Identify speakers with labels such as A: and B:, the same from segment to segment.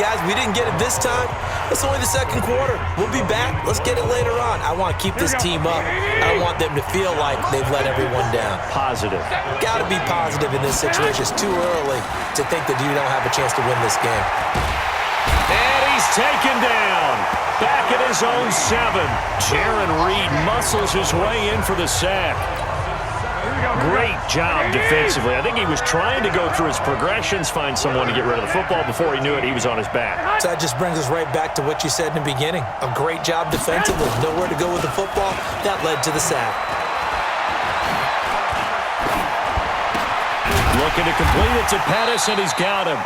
A: guys, we didn't get it this time. It's only the second quarter. We'll be back. Let's get it later on. I want to keep this team up. I don't want them to feel like they've let everyone down.
B: Positive.
A: Got to be positive in this situation. It's too early to think that you don't have a chance to win this game.
B: And he's taken down. Back at his own 7. Jaron Reed muscles his way in for the sack. Great job defensively. I think he was trying to go through his progressions, find someone to get rid of the football. Before he knew it, he was on his back.
A: So that just brings us right back to what you said in the beginning. A great job defensively. Nowhere to go with the football. That led to the sack.
B: Looking to complete it to Pettis, and he's got him.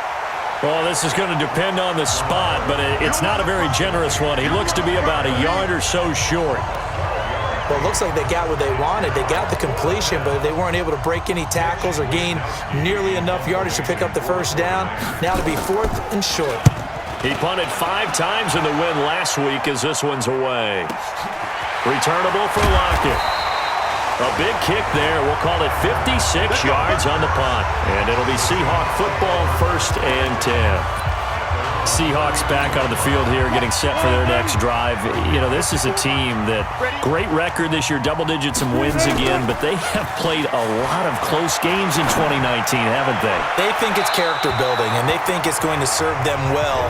B: Well, this is going to depend on the spot, but it's not a very generous one. He looks to be about a yard or so short.
A: Well, it looks like they got what they wanted. They got the completion, but they weren't able to break any tackles or gain nearly enough yardage to pick up the first down. Now to be 4th and short.
B: He punted 5 times in the win last week as this one's away. Returnable for Lockett. A big kick there. We'll call it 56 yards on the punt. And it'll be Seahawk football, 1st and 10. Seahawks back on the field here, getting set for their next drive. You know, this is a team that great record this year, double digits and wins again, but they have played a lot of close games in 2019, haven't they?
A: They think it's character building, and they think it's going to serve them well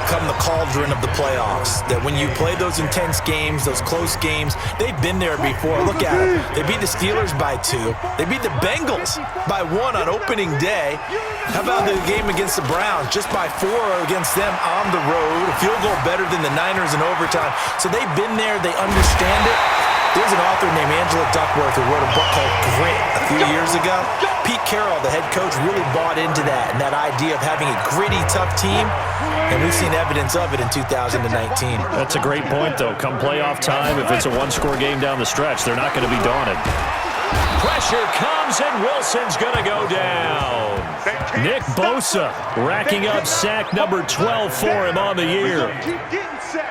A: come the cauldron of the playoffs. That when you play those intense games, those close games, they've been there before. Look at it. They beat the Steelers by 2. They beat the Bengals by 1 on opening day. How about the game against the Browns? Just by 4 against them on the road. A field goal better than the Niners in overtime. So they've been there. They understand it. There's an author named Angela Duckworth who wrote a book called Grit a few years ago. Pete Carroll, the head coach, really bought into that and that idea of having a gritty, tough team, and we've seen evidence of it in 2019.
B: That's a great point, though. Come playoff time, if it's a one-score game down the stretch, they're not going to be daunted. Pressure comes, and Wilson's going to go down. Nick Bosa racking up sack number 12 for him on the year.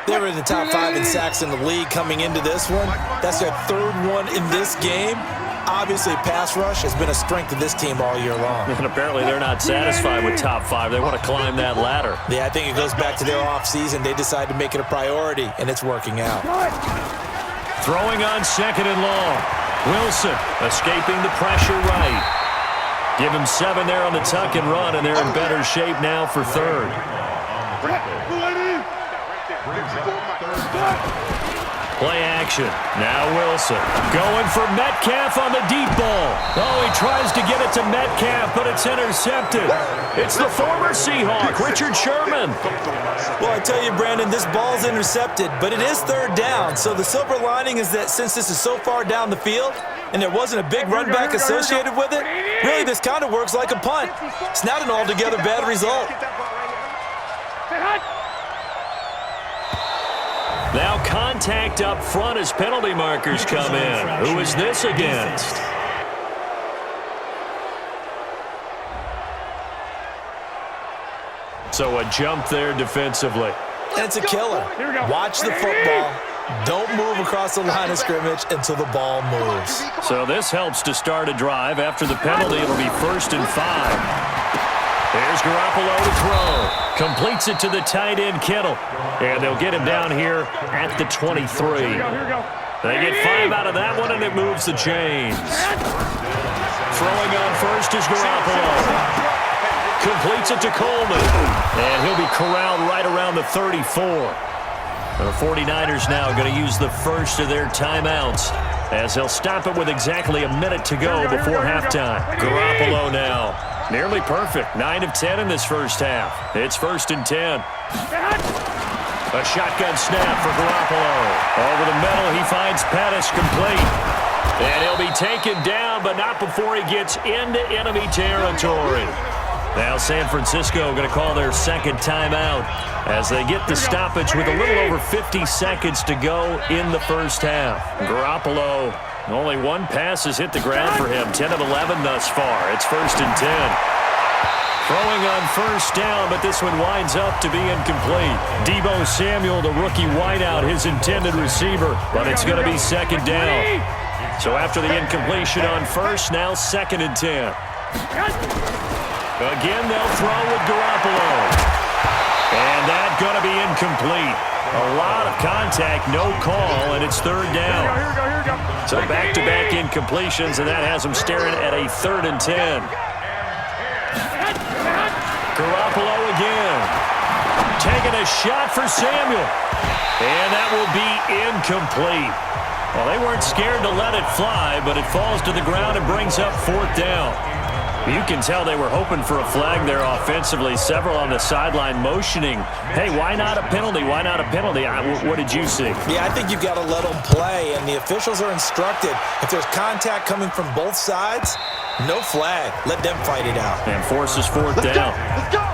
A: They were in the top 5 in sacks in the league coming into this one. That's their 3rd one in this game. Obviously, pass rush has been a strength of this team all year long.
B: And apparently they're not satisfied with top 5. They want to climb that ladder.
A: Yeah, I think it goes back to their offseason. They decided to make it a priority, and it's working out.
B: Throwing on 2nd and long. Wilson escaping the pressure right. Give him 7 there on the tuck and run, and they're in better shape now for 3rd. Play action. Now Wilson going for Metcalf on the deep ball. Oh, he tries to get it to Metcalf, but it's intercepted. It's the former Seahawk, Richard Sherman.
A: Well, I tell you, Brandon, this ball's intercepted, but it is 3rd down. So the silver lining is that since this is so far down the field and there wasn't a big run back associated with it, really this kind of works like a punt. It's not an altogether bad result.
B: Now contact up front as penalty markers come in. Who is this against? So a jump there defensively.
A: And it's a killer. Watch the football. Don't move across the line of scrimmage until the ball moves.
B: So this helps to start a drive. After the penalty, it'll be 1st and 5. Here's Garoppolo to throw. Completes it to the tight end, Kittle. And they'll get him down here at the 23. They get 5 out of that one, and it moves the chains. Throwing on first is Garoppolo. Completes it to Coleman. And he'll be corralled right around the 34. The 49ers now going to use the first of their timeouts as they'll stop it with exactly a minute to go before halftime. Garoppolo now. Nearly perfect. 9 of 10 in this first half. It's 1st and 10. A shotgun snap for Garoppolo. Over the middle, he finds Pettis complete. And he'll be taken down, but not before he gets into enemy territory. Now San Francisco going to call their 2nd timeout as they get the stoppage with a little over 50 seconds to go in the first half. Garoppolo, only 1 pass has hit the ground for him. 10 of 11 thus far. It's 1st and 10. Throwing on first down, but this one winds up to be incomplete. Deebo Samuel, the rookie wideout, his intended receiver, but it's going to be 2nd down. So after the incompletion on first, now 2nd and 10. Again, they'll throw with Garoppolo. And that's going to be incomplete. A lot of contact, no call, and it's third down.
C: Here we go.
B: So back-to-back incompletions, and that has them staring at a 3rd and 10. Garoppolo again. Taking a shot for Samuel. And that will be incomplete. Well, they weren't scared to let it fly, but it falls to the ground and brings up 4th down. You can tell they were hoping for a flag there offensively. Several on the sideline motioning, hey, why not a penalty? Why not a penalty? What did you see?
A: Yeah, I think you've got to let them play, and the officials are instructed. If there's contact coming from both sides, no flag. Let them fight it out.
B: And forces 4th down.
C: Let's go.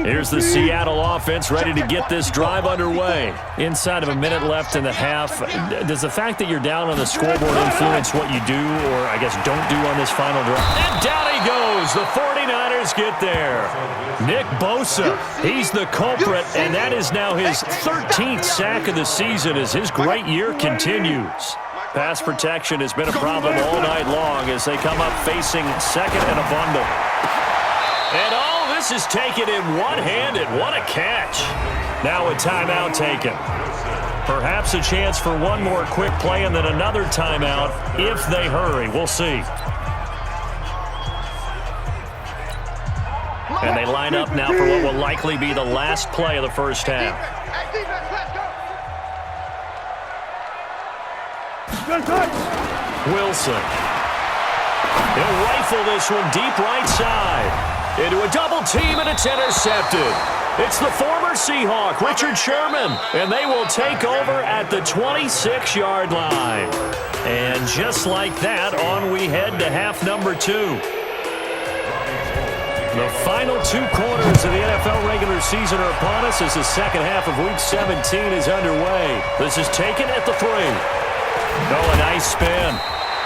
B: Here's the Seattle offense ready to get this drive underway. Inside of a minute left in the half. Does the fact that you're down on the scoreboard influence what you do, or I guess don't do on this final drive? And down he goes. The 49ers get there. Nick Bosa, he's the culprit, and that is now his 13th sack of the season as his great year continues. Pass protection has been a problem all night long as they come up facing 2nd and a bundle. And all this is taken in one-handed. What a catch. Now a timeout taken. Perhaps a chance for one more quick play and then another timeout if they hurry. We'll see. And they line up now for what will likely be the last play of the first half. Wilson. He'll rifle this one deep right side. Into a double team, and it's intercepted. It's the former Seahawk, Richard Sherman, and they will take over at the 26-yard line. And just like that, on we head to half number 2. The final 2 quarters of the NFL regular season are upon us as the second half of Week 17 is underway. This is taken at the 3. Oh, a nice spin.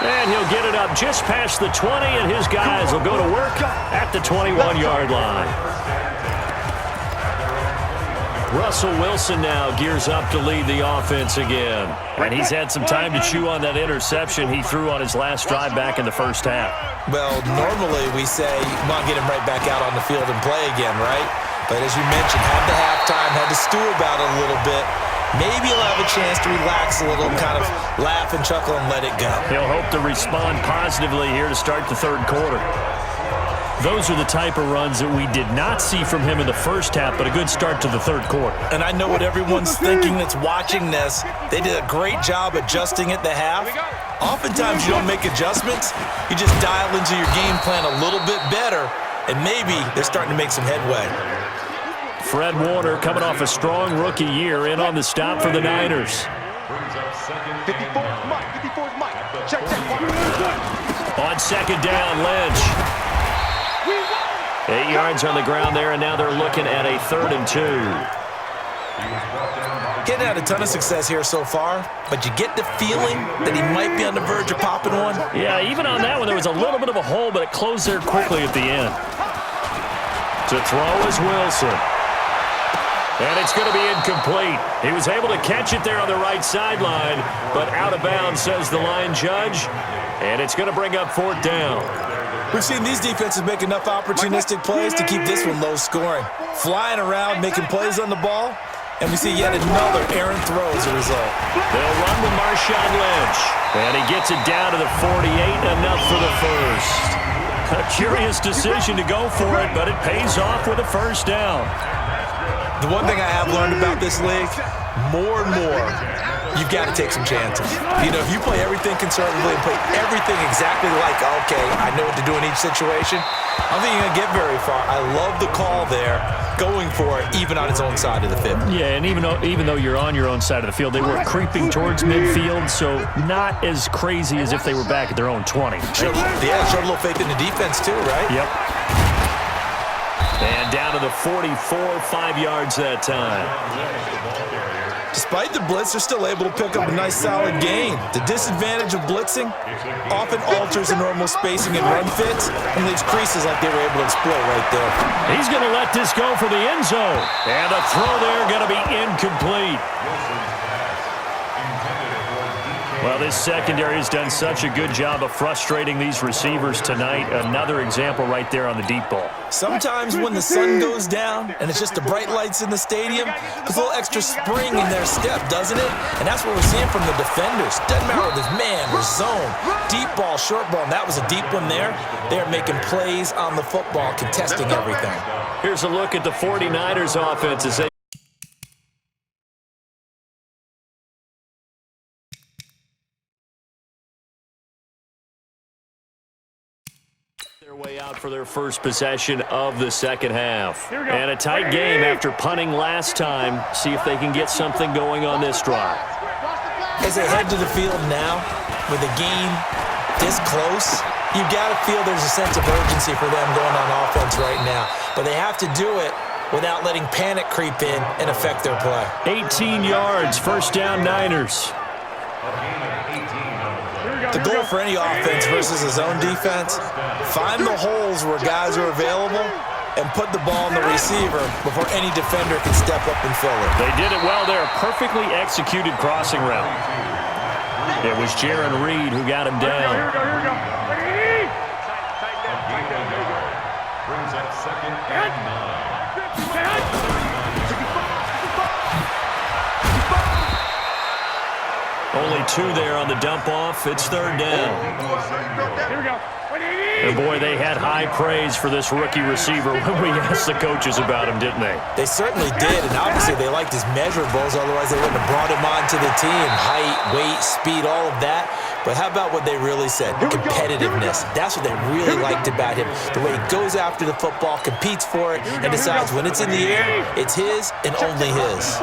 B: And he'll get it up just past the 20, and his guys will go to work at the 21-yard line. Russell Wilson now gears up to lead the offense again. And he's had some time to chew on that interception he threw on his last drive back in the first half.
A: Well, normally we say, come on, get him right back out on the field and play again, right? But as you mentioned, had the halftime, had to stew about it a little bit. Maybe he'll have a chance to relax a little, kind of laugh and chuckle and let it go.
B: He'll hope to respond positively here to start the 3rd quarter. Those are the type of runs that we did not see from him in the first half, but a good start to the 3rd quarter.
A: And I know what everyone's thinking that's watching this. They did a great job adjusting at the half. Oftentimes you don't make adjustments. You just dial into your game plan a little bit better, and maybe they're starting to make some headway.
B: Fred Warner coming off a strong rookie year in on the stop for the Niners.
C: 54's Mike. Check.
B: On 2nd down, Lynch. 8 yards on the ground there, and now they're looking at a 3rd and 2.
A: Getting had a ton of success here so far, but you get the feeling that he might be on the verge of popping one.
B: Yeah, even on that one, there was a little bit of a hole, but it closed there quickly at the end. To throw is Wilson. And it's going to be incomplete. He was able to catch it there on the right sideline, but out of bounds, says the line judge. And it's going to bring up 4th down.
A: We've seen these defenses make enough opportunistic plays to keep this one low scoring. Flying around, making plays on the ball, and we see yet another errant throw as a result.
B: They'll run with Marshawn Lynch. And he gets it down to the 48, enough for the first. A curious decision to go for it, but it pays off with a first down.
A: The one thing I have learned about this league, more and more, you've got to take some chances. You know, if you play everything conservatively and play everything exactly like, okay, I know what to do in each situation, I don't think you're going to get very far. I love the call there, going for it, even on his own side of the field.
B: Yeah, and even though you're on your own side of the field, they were creeping towards midfield, so not as crazy as if they were back at their own 20.
A: Showed a little faith in the defense too, right?
B: Yep. And down to the 44, 5 yards that time.
A: Despite the blitz, they're still able to pick up a nice solid gain. The disadvantage of blitzing often alters the normal spacing and run fits and leaves creases like they were able to exploit right there.
B: He's going to let this go for the end zone. And a throw there going to be incomplete. Well, this secondary has done such a good job of frustrating these receivers tonight. Another example right there on the deep ball.
A: Sometimes when the sun goes down and it's just the bright lights in the stadium, there's a little extra spring in their step, doesn't it? And that's what we're seeing from the defenders. Doesn't matter whether it's man or zone, deep ball, short ball, and that was a deep one there. They're making plays on the football, contesting everything.
B: Here's a look at the 49ers offense as they their way out for their first possession of the second half. And a tight game after punting last time. See if they can get something going on this drive.
A: As they head to the field now, with a game this close, you got to feel there's a sense of urgency for them going on offense right now. But they have to do it without letting panic creep in and affect their play.
B: 18 yards, first down Niners.
A: The goal for any offense versus a zone defense, find the holes where guys are available and put the ball in the receiver before any defender can step up and fill it.
B: They did it well there. Perfectly executed crossing route. It was Jaron Reed who got him down.
C: Here we go. Brings up second and 9.
B: Only 2 there on the dump off. It's third down.
C: Here we go.
B: And boy, they had high praise for this rookie receiver when we asked the coaches about him, didn't they?
A: They certainly did, and obviously they liked his measurables, otherwise they wouldn't have brought him onto the team. Height, weight, speed, all of that. But how about what they really said? Competitiveness. That's what they really liked about him. The way he goes after the football, competes for it, and decides when it's in the air, it's his and only his.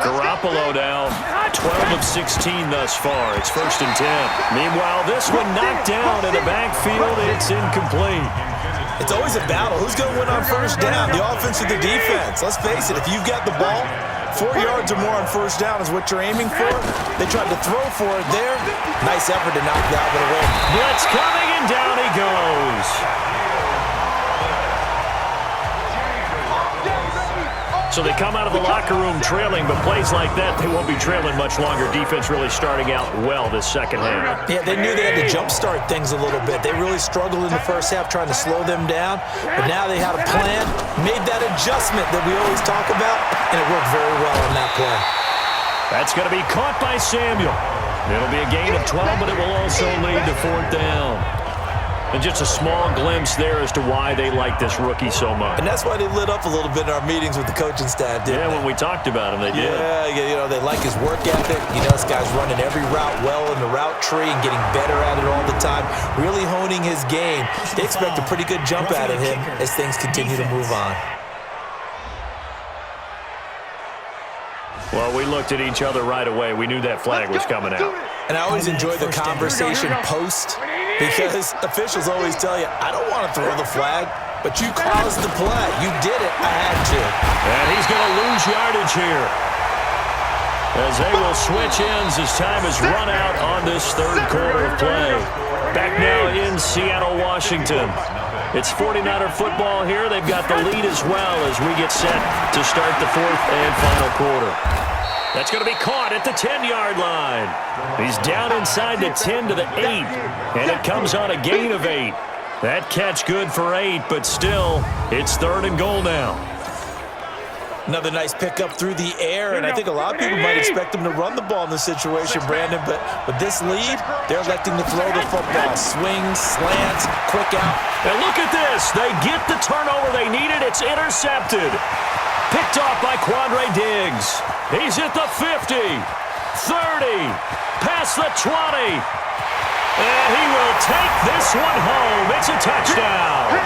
B: Garoppolo now, 12 of 16 thus far. It's first and 10. Meanwhile, this one knocked down in the backfield. It's incomplete.
A: It's always a battle. Who's going to win on first down? The offense or the defense? Let's face it, if you've got the ball, 4 yards or more on first down is what you're aiming for. They tried to throw for it there. Nice effort to knock that one away.
B: Blitz coming, and down he goes. So they come out of the locker room trailing, but plays like that, they won't be trailing much longer. Defense really starting out well this second half.
A: Yeah, they knew they had to jumpstart things a little bit. They really struggled in the first half trying to slow them down, but now they had a plan, made that adjustment that we always talk about, and it worked very well on that play.
B: That's going to be caught by Samuel. It'll be a gain of 12, but it will also lead to fourth down. And just a small glimpse there as to why they like this rookie so much.
A: And that's why they lit up a little bit in our meetings with the coaching staff, didn't they?
B: When we talked about him, they did.
A: Yeah, you know, they like his work ethic. You know, this guy's running every route well in the route tree and getting better at it all the time, really honing his game. They expect a pretty good jump out of him as things continue to move on.
B: Well, we looked at each other right away. We knew that flag was coming out.
A: And I always enjoy the conversation post, because officials always tell you, I don't want to throw the flag, but you caused the play. You did it. I had to.
B: And he's going to lose yardage here, as they will switch ends as time has run out on this third quarter of play. Back now in Seattle, Washington. It's 49er football here. They've got the lead as well as we get set to start the fourth and final quarter. That's going to be caught at the 10-yard line. He's down inside the 10 to the 8, and it comes on a gain of 8. That catch good for 8, but still, it's third and goal now.
A: Another nice pickup through the air, and I think a lot of people might expect him to run the ball in this situation, Brandon, but with this lead, they're electing to throw the football. Swings, slants, quick out.
B: And look at this. They get the turnover they needed. It's intercepted. Picked off by Quandre Diggs. He's at the 50, 30, past the 20. And he will take this one home. It's a touchdown.